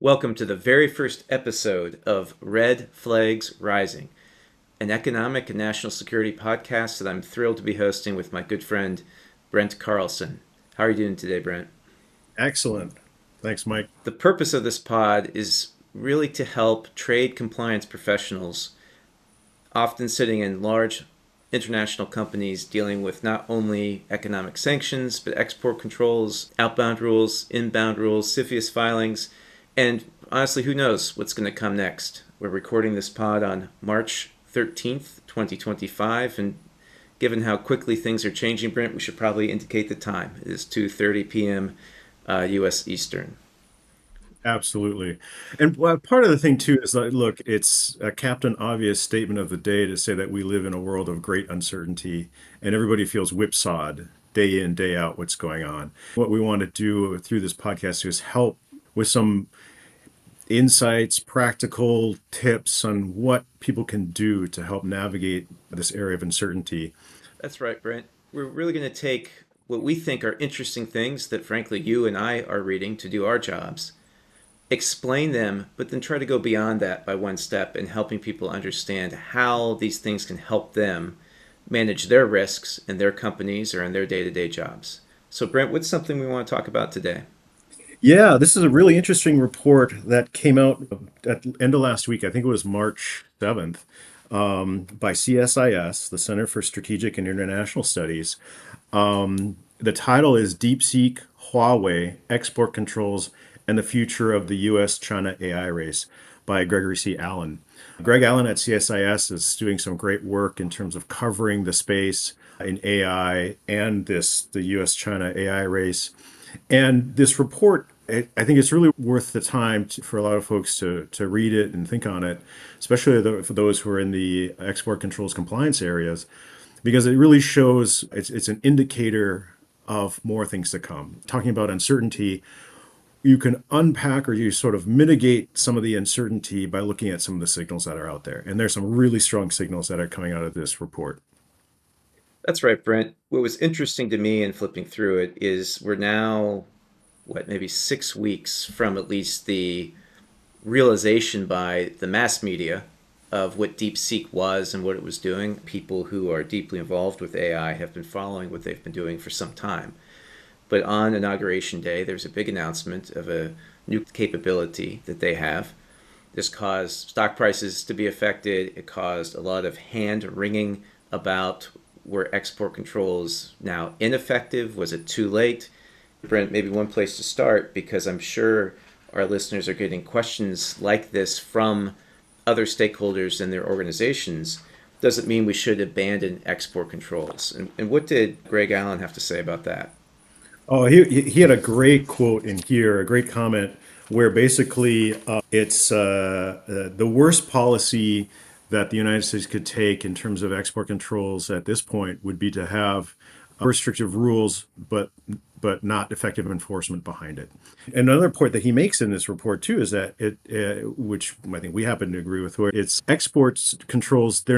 Welcome to the very first episode of Red Flags Rising, an economic and national security podcast that I'm thrilled to be hosting with my good friend Brent Carlson. How are you doing today, Brent? Excellent. Thanks, Mike. The purpose of this pod is really to help trade compliance professionals, often sitting in large international companies dealing with not only economic sanctions, but export controls, outbound rules, inbound rules, CFIUS filings, and honestly, who knows what's going to come next. We're recording this pod on March 13th, 2025, and given how quickly things are changing, Brent, we should probably indicate the time. It is 2:30 p.m. U.S. Eastern. Absolutely. And part of the thing, too, is that, look, it's a Captain Obvious statement of the day to say that we live in a world of great uncertainty and everybody feels whipsawed day in, day out what's going on. What we want to do through this podcast is help with some insights, practical tips on what people can do to help navigate this area of uncertainty. That's right, Brent. We're really going to take what we think are interesting things that, frankly, you and I are reading to do our jobs, explain them, but then try to go beyond that by one step in helping people understand how these things can help them manage their risks in their companies or in their day-to-day jobs. So, Brent, what's something we want to talk about today? Yeah, this is a really interesting report that came out at the end of last week. I think it was March 7th, by CSIS, the Center for Strategic and International Studies. The title is DeepSeek, Huawei, Export Controls, and the Future of the U.S. China AI Race by Gregory C. Allen. Greg Allen at CSIS is doing some great work in terms of covering the space in AI and the U.S. China AI race. And this report, I think it's really worth the time for a lot of folks to read it and think on it, especially for those who are in the export controls compliance areas, because it really shows it's an indicator of more things to come. Talking about uncertainty, you can unpack or you sort of mitigate some of the uncertainty by looking at some of the signals that are out there. And there's some really strong signals that are coming out of this report. That's right, Brent. What was interesting to me in flipping through it is we're now, maybe 6 weeks from at least the realization by the mass media of what DeepSeek was and what it was doing. People who are deeply involved with AI have been following what they've been doing for some time. But on Inauguration Day, there's a big announcement of a new capability that they have. This caused stock prices to be affected. It caused a lot of hand wringing about were export controls now ineffective? Was it too late? Brent, maybe one place to start, because I'm sure our listeners are getting questions like this from other stakeholders in their organizations. Does it mean we should abandon export controls? And what did Greg Allen have to say about that? Oh, he had a great quote in here, a great comment where basically it's the worst policy that the United States could take in terms of export controls at this point would be to have restrictive rules, but not effective enforcement behind it. And another point that he makes in this report too is that which I think we happen to agree with, where it's exports controls. They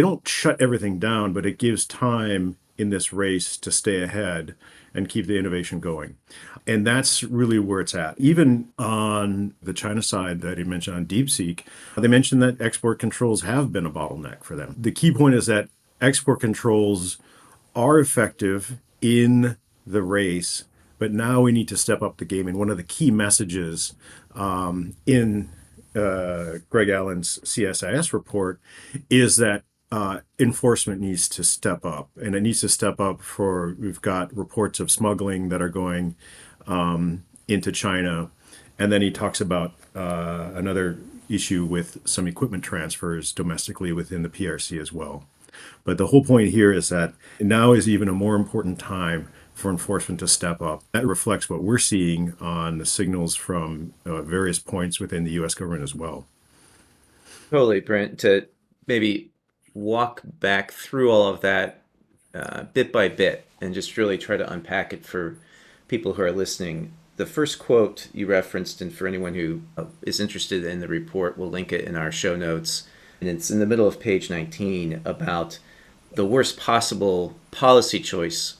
don't shut everything down, but it gives time in this race to stay ahead and keep the innovation going. And that's really where it's at. Even on the China side that he mentioned on DeepSeek, they mentioned that export controls have been a bottleneck for them. The key point is that export controls are effective in the race, but now we need to step up the game. And one of the key messages in Greg Allen's CSIS report is that enforcement needs to step up, and it needs to step up for we've got reports of smuggling that are going into China, and then he talks about another issue with some equipment transfers domestically within the PRC as well. But the whole point here is that now is even a more important time for enforcement to step up. That reflects what we're seeing on the signals from various points within the U.S. government as well. Totally, Brent, to maybe walk back through all of that bit by bit and just really try to unpack it for people who are listening. The first quote you referenced, and for anyone who is interested in the report, we'll link it in our show notes. And it's in the middle of page 19 about the worst possible policy choice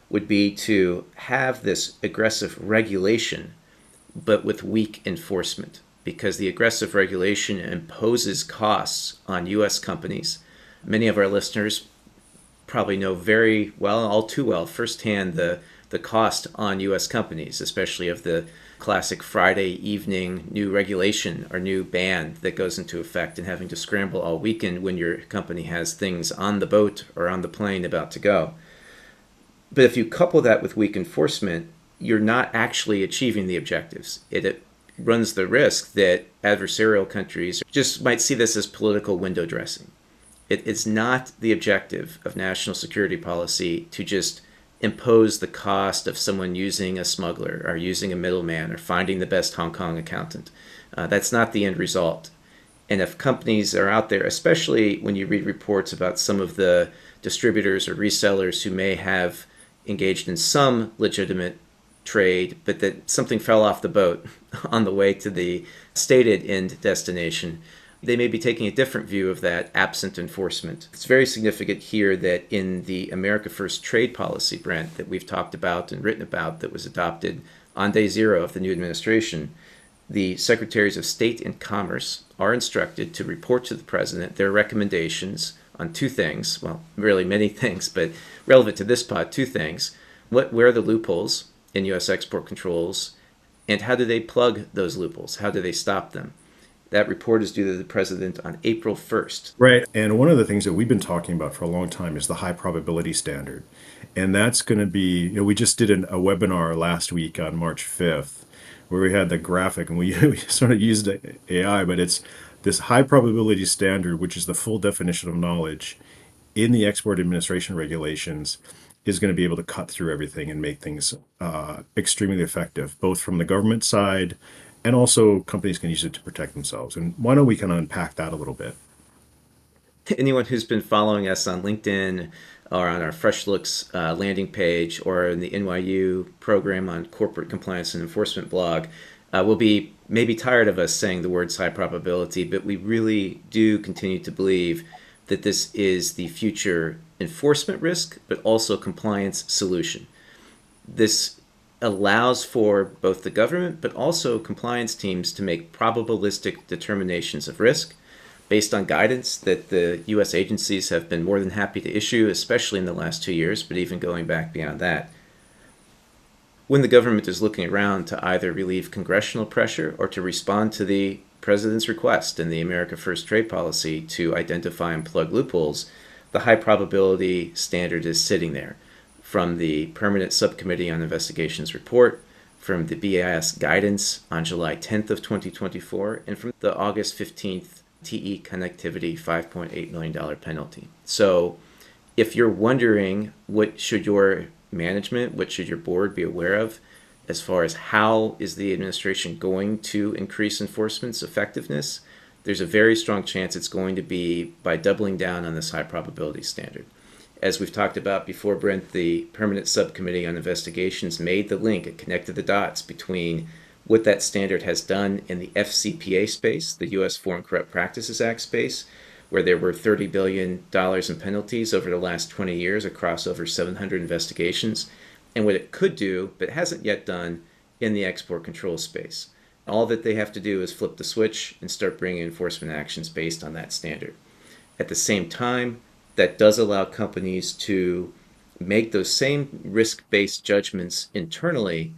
would be to have this aggressive regulation but with weak enforcement because the aggressive regulation imposes costs on U.S. companies. Many of our listeners probably know very well, all too well, firsthand the cost on U.S. companies, especially of the classic Friday evening new regulation or new ban that goes into effect and having to scramble all weekend when your company has things on the boat or on the plane about to go. But if you couple that with weak enforcement, you're not actually achieving the objectives. It runs the risk that adversarial countries just might see this as political window dressing. It's not the objective of national security policy to just impose the cost of someone using a smuggler or using a middleman or finding the best Hong Kong accountant. That's not the end result. And if companies are out there, especially when you read reports about some of the distributors or resellers who may have engaged in some legitimate trade, but that something fell off the boat on the way to the stated end destination, they may be taking a different view of that absent enforcement. It's very significant here that in the America First trade policy, Brent, that we've talked about and written about that was adopted on day zero of the new administration, the secretaries of state and commerce are instructed to report to the president their recommendations on two things, well, really many things, but relevant to this pod, two things. Where are the loopholes in U.S. export controls, and how do they plug those loopholes? How do they stop them? That report is due to the president on April 1st. Right. And one of the things that we've been talking about for a long time is the high probability standard. And that's going to be, we just did a webinar last week on March 5th where we had the graphic and we sort of used AI, but it's this high probability standard, which is the full definition of knowledge in the export administration regulations, is going to be able to cut through everything and make things extremely effective, both from the government side and also companies can use it to protect themselves. And why don't we kind of unpack that a little bit? Anyone who's been following us on LinkedIn or on our Fresh Looks landing page or in the NYU program on corporate compliance and enforcement blog will be maybe tired of us saying the words high probability, but we really do continue to believe that this is the future enforcement risk, but also compliance solution. This allows for both the government, but also compliance teams to make probabilistic determinations of risk based on guidance that the U.S. agencies have been more than happy to issue, especially in the last 2 years, but even going back beyond that. When the government is looking around to either relieve congressional pressure or to respond to the president's request in the America First trade policy to identify and plug loopholes, the high probability standard is sitting there. From the Permanent Subcommittee on Investigations report, from the BIS guidance on July 10th of 2024, and from the August 15th TE Connectivity $5.8 million penalty. So if you're wondering what should your management, what should your board be aware of as far as how is the administration going to increase enforcement's effectiveness, there's a very strong chance it's going to be by doubling down on this high probability standard. As we've talked about before, Brent, the Permanent Subcommittee on Investigations made the link and connected the dots between what that standard has done in the FCPA space, the U.S. Foreign Corrupt Practices Act space, where there were $30 billion in penalties over the last 20 years across over 700 investigations, and what it could do, but hasn't yet done, in the export control space. All that they have to do is flip the switch and start bringing enforcement actions based on that standard. At the same time, that does allow companies to make those same risk-based judgments internally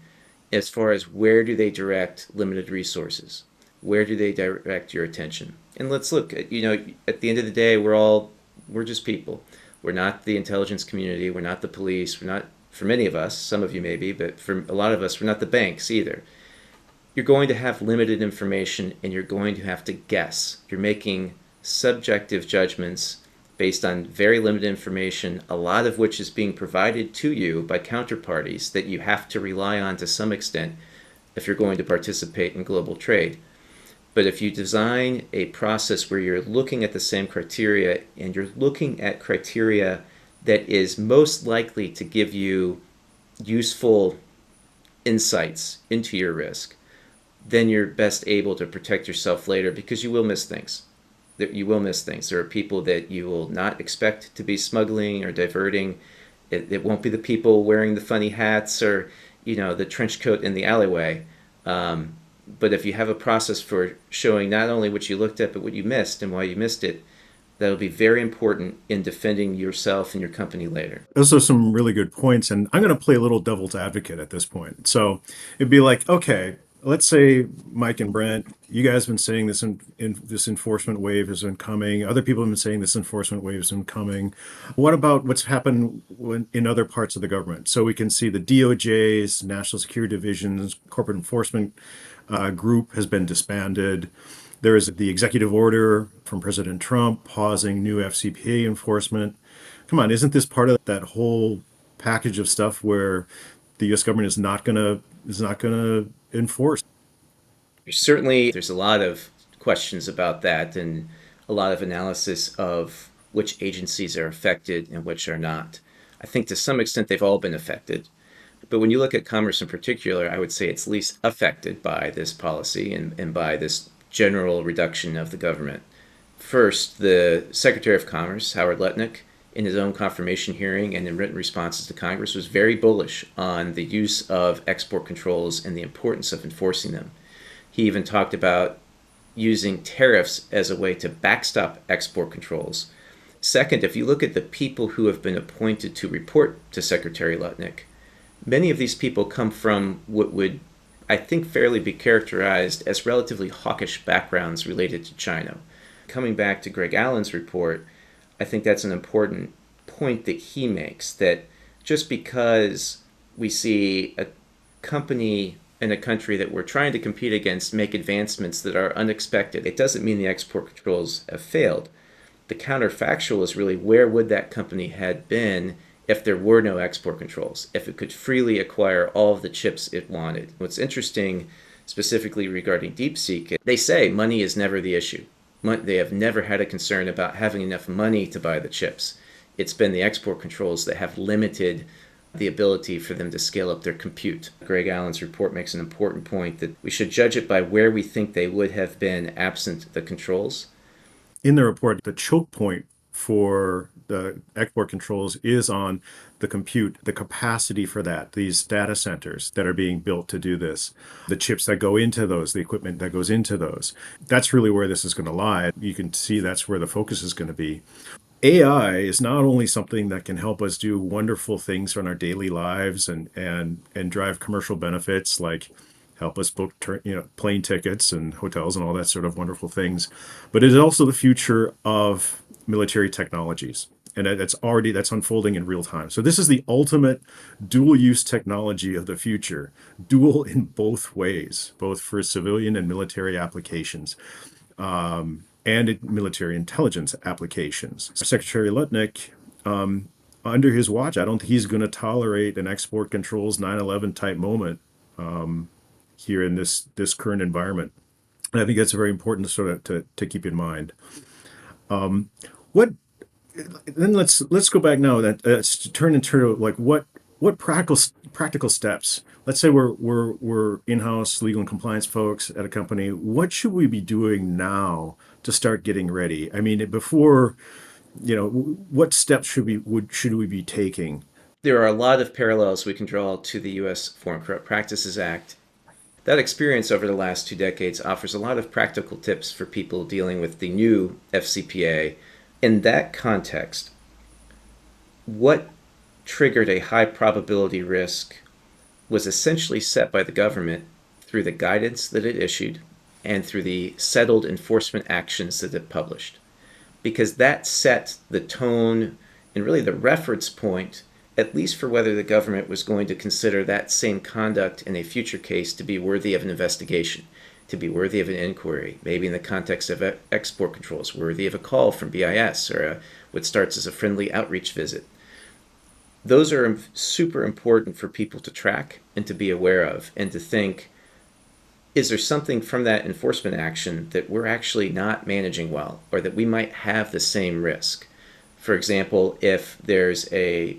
as far as where do they direct limited resources, where do they direct your attention. And let's look at, at the end of the day, we're just people. We're not the intelligence community, we're not the police, we're not, for many of us, some of you maybe, but for a lot of us, we're not the banks either. You're going to have limited information and you're going to have to guess. You're making subjective judgments based on very limited information, a lot of which is being provided to you by counterparties that you have to rely on to some extent if you're going to participate in global trade. But if you design a process where you're looking at the same criteria and you're looking at criteria that is most likely to give you useful insights into your risk, then you're best able to protect yourself later because you will miss things. You will miss things. There are people that you will not expect to be smuggling or diverting. It won't be the people wearing the funny hats or, the trench coat in the alleyway. But if you have a process for showing not only what you looked at, but what you missed and why you missed it, that'll be very important in defending yourself and your company later. Those are some really good points, and I'm going to play a little devil's advocate at this point. So it'd be like, okay, let's say Mike and Brent, you guys have been saying this enforcement wave has been coming. Other people have been saying this enforcement wave has been coming. What about what's happened in other parts of the government? So we can see the DOJ's National Security Division's corporate enforcement group has been disbanded. There is the executive order from President Trump pausing new FCPA enforcement. Come on, isn't this part of that whole package of stuff where the U.S. government is not gonna enforce? Certainly, there's a lot of questions about that and a lot of analysis of which agencies are affected and which are not. I think to some extent they've all been affected. But when you look at commerce in particular, I would say it's least affected by this policy and by this general reduction of the government. First, the Secretary of Commerce, Howard Lutnick, in his own confirmation hearing and in written responses to Congress, was very bullish on the use of export controls and the importance of enforcing them. He even talked about using tariffs as a way to backstop export controls. Second, if you look at the people who have been appointed to report to Secretary Lutnick, many of these people come from what would, I think, fairly be characterized as relatively hawkish backgrounds related to China. Coming back to Greg Allen's report, I think that's an important point that he makes, that just because we see a company in a country that we're trying to compete against make advancements that are unexpected, it doesn't mean the export controls have failed. The counterfactual is really, where would that company had been if there were no export controls, if it could freely acquire all of the chips it wanted. What's interesting, specifically regarding DeepSeek, they say money is never the issue. They have never had a concern about having enough money to buy the chips. It's been the export controls that have limited the ability for them to scale up their compute. Greg Allen's report makes an important point that we should judge it by where we think they would have been absent the controls. In the report, the choke point for the export controls is on the compute, the capacity for that, these data centers that are being built to do this, the chips that go into those, the equipment that goes into those. That's really where this is going to lie. You can see that's where the focus is going to be. AI is not only something that can help us do wonderful things in our daily lives and drive commercial benefits, like help us book plane tickets and hotels and all that sort of wonderful things, but it is also the future of military technologies, and that's unfolding in real time. So this is the ultimate dual use technology of the future, dual in both ways, both for civilian and military applications, and military intelligence applications. Secretary Lutnick, under his watch, I don't think he's going to tolerate an export controls 9/11 type moment here in this current environment. And I think that's very important to sort of to keep in mind. What then? Let's go back now. Let's turn into like what practical steps. Let's say we're in-house legal and compliance folks at a company. What should we be doing now to start getting ready? I mean, before what steps should we be taking? There are a lot of parallels we can draw to the U.S. Foreign Corrupt Practices Act. That experience over the last 2 decades offers a lot of practical tips for people dealing with the new FCPA. In that context, what triggered a high probability risk was essentially set by the government through the guidance that it issued and through the settled enforcement actions that it published. Because that set the tone and really the reference point, at least for whether the government was going to consider that same conduct in a future case to be worthy of an investigation, to be worthy of an inquiry, maybe in the context of export controls, worthy of a call from BIS or what starts as a friendly outreach visit. Those are super important for people to track and to be aware of and to think, is there something from that enforcement action that we're actually not managing well, or that we might have the same risk? For example, if there's a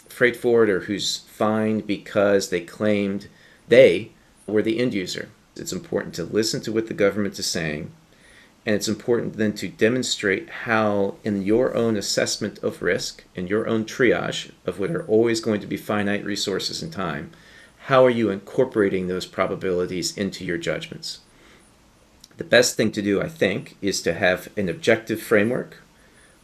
freight forwarder who's fined because they claimed they were the end user, it's important to listen to what the government is saying, and it's important then to demonstrate how, in your own assessment of risk and your own triage of what are always going to be finite resources and time, how are you incorporating those probabilities into your judgments? The best thing to do, I think, is to have an objective framework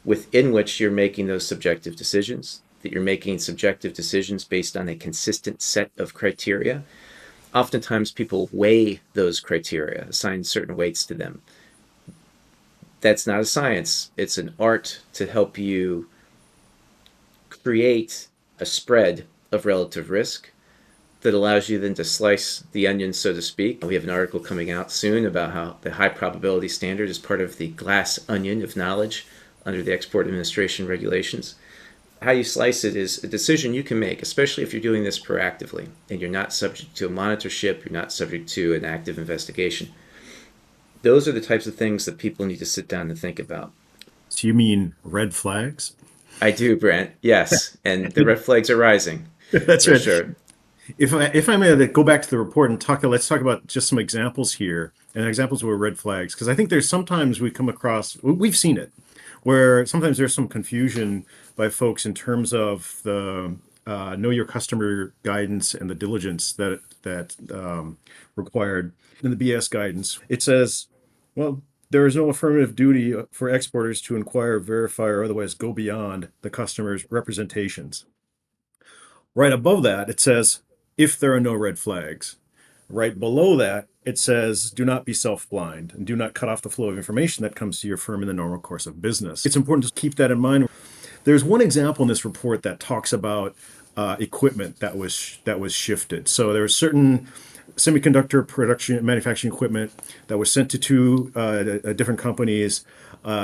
within which you're making those subjective decisions, that you're making subjective decisions based on a consistent set of criteria. Oftentimes people weigh those criteria, assign certain weights to them. That's not a science. It's an art to help you create a spread of relative risk that allows you then to slice the onion, so to speak. We have an article coming out soon about how the high probability standard is part of the glass onion of knowledge under the Export Administration regulations. How you slice it is a decision you can make, especially if you're doing this proactively and you're not subject to a monitorship, you're not subject to an active investigation. Those are the types of things that people need to sit down and think about. So you mean red flags? I do, Brent. Yes. And the red flags are rising That's for right. sure. If I may go back to the report and let's talk about just some examples here and examples where red flags, because I think there's sometimes we come across, we've seen it, where sometimes there's some confusion by folks in terms of the know your customer guidance and the diligence that required in the BS guidance. It says, well, there is no affirmative duty for exporters to inquire, verify, or otherwise go beyond the customer's representations. Right above that, it says, if there are no red flags. Right below that, it says, do not be self-blind and do not cut off the flow of information that comes to your firm in the normal course of business. It's important to keep that in mind. There's one example in this report that talks about equipment that was shifted. So there was certain semiconductor production manufacturing equipment that was sent to two different companies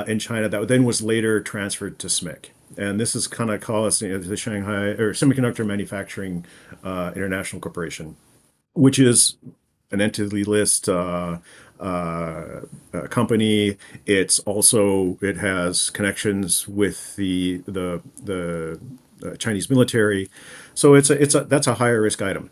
in China that then was later transferred to SMIC. And this is kind of called the Shanghai or Semiconductor Manufacturing International Corporation, which is an entity list company. It has connections with the Chinese military, so that's a higher risk item.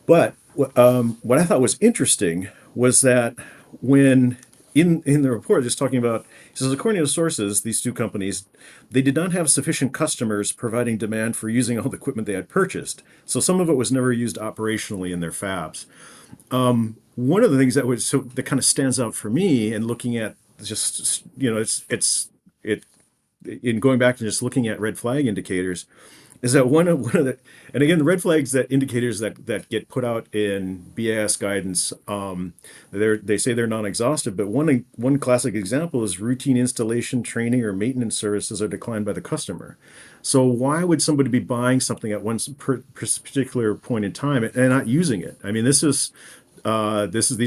But what I thought was interesting was that when in the report, just talking about, it says, according to sources, these two companies, they did not have sufficient customers providing demand for using all the equipment they had purchased. So some of it was never used operationally in their fabs. One of the things that kind of stands out for me, and looking at just it in going back and just looking at red flag indicators, is that one of the, and again, the red flags, that indicators that get put out in BIS guidance, they say they're non-exhaustive, but one classic example is routine installation, training, or maintenance services are declined by the customer. So why would somebody be buying something at one particular point in time and not using it? I mean, these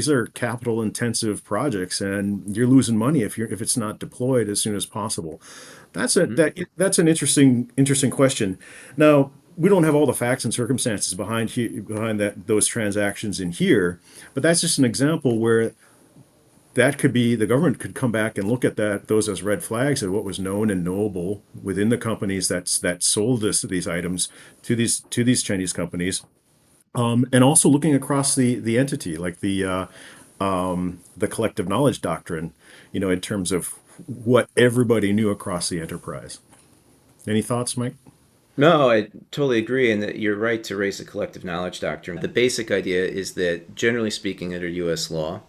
are capital intensive projects, and you're losing money if it's not deployed as soon as possible. That's an interesting question. Now, we don't have all the facts and circumstances behind those transactions in here, but that's just an example where that could be, the government could come back and look at those as red flags of what was known and knowable within the companies that sold these items to these Chinese companies. And also looking across the entity, like the collective knowledge doctrine, in terms of what everybody knew across the enterprise. Any thoughts, Mike? No, I totally agree, and that you're right to raise the collective knowledge doctrine. The basic idea is that, generally speaking, under U.S. law,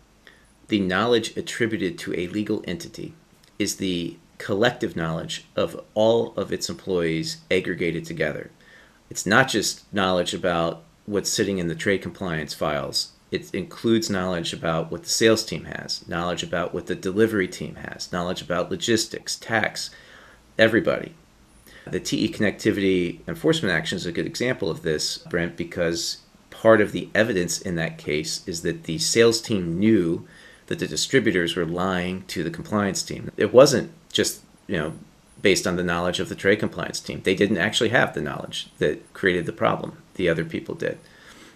the knowledge attributed to a legal entity is the collective knowledge of all of its employees aggregated together. It's not just knowledge about what's sitting in the trade compliance files. It includes knowledge about what the sales team has, knowledge about what the delivery team has, knowledge about logistics, tax, everybody. The TE connectivity enforcement action is a good example of this, Brent, because part of the evidence in that case is that the sales team knew that the distributors were lying to the compliance team. It wasn't just, based on the knowledge of the trade compliance team. They didn't actually have the knowledge that created the problem. The other people did.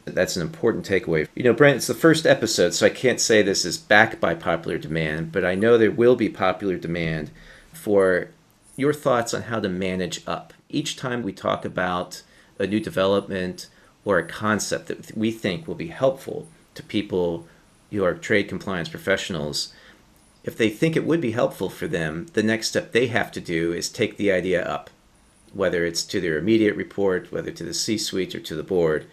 That's an important takeaway. Brent, it's the first episode, so I can't say this is backed by popular demand, but I know there will be popular demand for your thoughts on how to manage up. Each time we talk about a new development or a concept that we think will be helpful to people who are trade compliance professionals, if they think it would be helpful for them, the next step they have to do is take the idea up, whether it's to their immediate report, whether to the C-suite or to the board.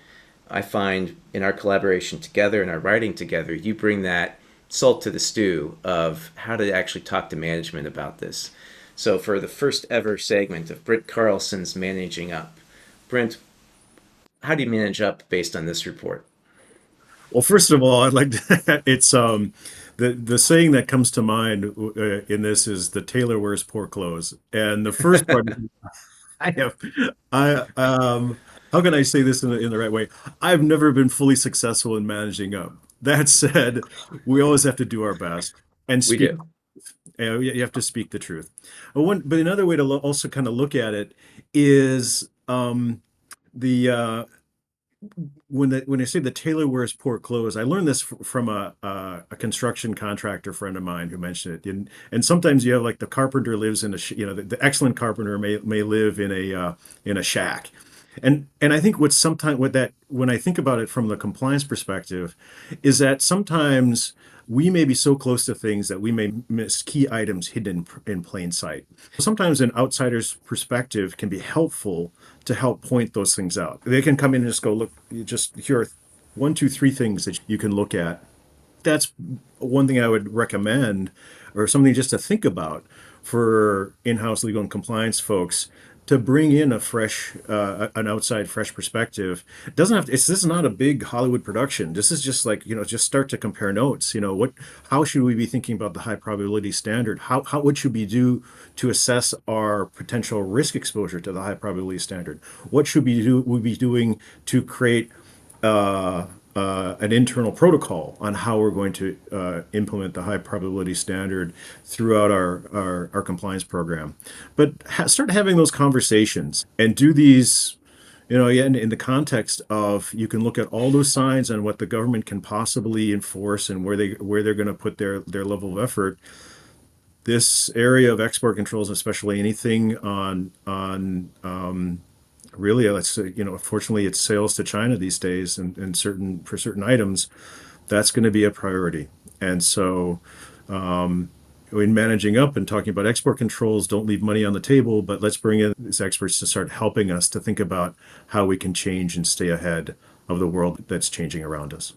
I find in our collaboration together and our writing together, you bring that salt to the stew of how to actually talk to management about this. So for the first ever segment of Brent Carlson's Managing Up, Brent, how do you manage up based on this report? Well, first of all, I'd like to, it's the saying that comes to mind in this is the tailor wears poor clothes. And the first part I have I how can I say this in the right way? I've never been fully successful in managing up. That said, we always have to do our best and We speak. do. You have to speak the truth. But another way to also kind of look at it is the when I say the tailor wears poor clothes, I learned this from a construction contractor friend of mine who mentioned it. And sometimes you have like the carpenter lives in the excellent carpenter may live in a shack. And I think when I think about it from the compliance perspective, is that sometimes we may be so close to things that we may miss key items hidden in plain sight. Sometimes an outsider's perspective can be helpful to help point those things out. They can come in and just go, look, here are one, two, three things that you can look at. That's one thing I would recommend, or something just to think about for in-house legal and compliance folks to bring in an outside fresh perspective. It doesn't have to, this is not a big Hollywood production. This is just like, just start to compare notes. How should we be thinking about the high probability standard? What should we do to assess our potential risk exposure to the high probability standard? What should we be doing to create an internal protocol on how we're going to implement the high probability standard throughout our compliance program. But start having those conversations and do these, in the context of you can look at all those signs and what the government can possibly enforce and where they're going to put their level of effort. This area of export controls, especially anything on really, let's say, fortunately, it's sales to China these days, and for certain items, that's going to be a priority. And so, in managing up and talking about export controls, don't leave money on the table, but let's bring in these experts to start helping us to think about how we can change and stay ahead of the world that's changing around us.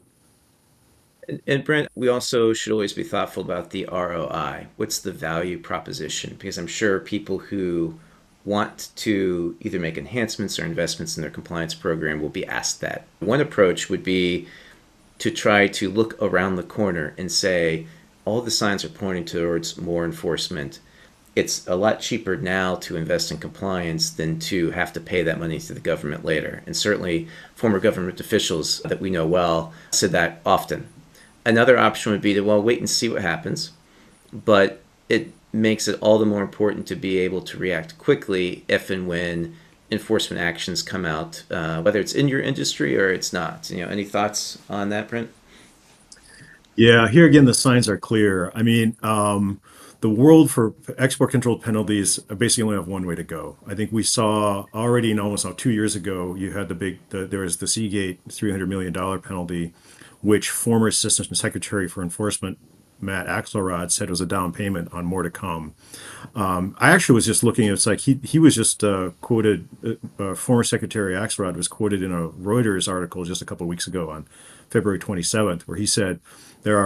And Brent, we also should always be thoughtful about the ROI. What's the value proposition? Because I'm sure people who want to either make enhancements or investments in their compliance program will be asked that. One approach would be to try to look around the corner and say, all the signs are pointing towards more enforcement. It's a lot cheaper now to invest in compliance than to have to pay that money to the government later. And certainly, former government officials that we know well said that often. Another option would be to, well, wait and see what happens, but it makes it all the more important to be able to react quickly if and when enforcement actions come out, whether it's in your industry or it's not. Any thoughts on that, Brent? Yeah, here again, the signs are clear. I mean, the world for export control penalties basically only have one way to go. I think we saw already in almost now 2 years ago, you had there was the Seagate $300 million penalty, which former Assistant Secretary for Enforcement Matt Axelrod said was a down payment on more to come. I actually was just looking. It's like he was just quoted. Former Secretary Axelrod was quoted in a Reuters article just a couple of weeks ago on February 27th, where he said there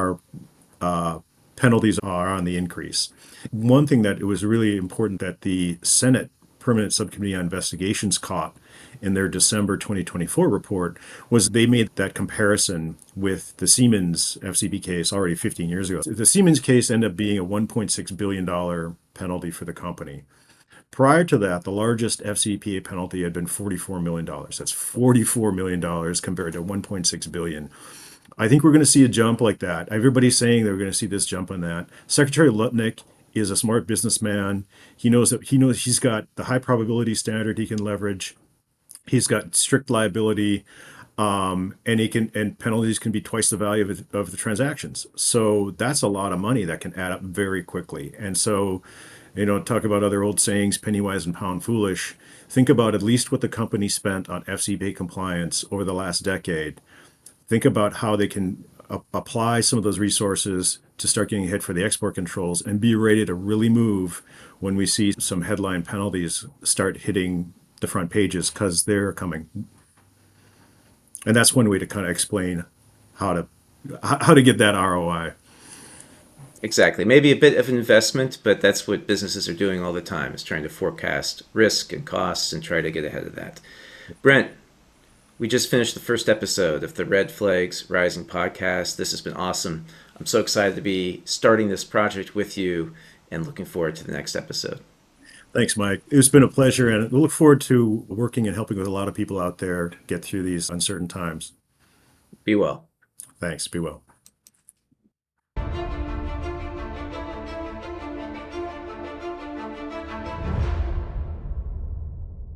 are penalties are on the increase. One thing that it was really important that the Senate Permanent Subcommittee on Investigations caught in their December 2024 report was they made that comparison with the Siemens FCP case already 15 years ago. The Siemens case ended up being a $1.6 billion penalty for the company. Prior to that, the largest FCPA penalty had been $44 million. That's $44 million compared to $1.6 billion. I think we're going to see a jump like that. Everybody's saying they're going to see this jump on that. Secretary Lutnick is a smart businessman. He knows he's got the high probability standard he can leverage. He's got strict liability, and penalties can be twice the value of the transactions. So that's a lot of money that can add up very quickly. And so, talk about other old sayings, penny wise and pound foolish. Think about at least what the company spent on FCPA compliance over the last decade. Think about how they can apply some of those resources to start getting hit for the export controls and be ready to really move when we see some headline penalties start hitting the front pages because they're coming. And that's one way to kind of explain how to how to get that ROI. Exactly. Maybe a bit of investment, but that's what businesses are doing all the time, is trying to forecast risk and costs and try to get ahead of that. Brent, we just finished the first episode of the Red Flags Rising podcast. This has been awesome. I'm so excited to be starting this project with you and looking forward to the next episode. Thanks, Mike. It's been a pleasure, and we look forward to working and helping with a lot of people out there get through these uncertain times. Be well. Thanks. Be well.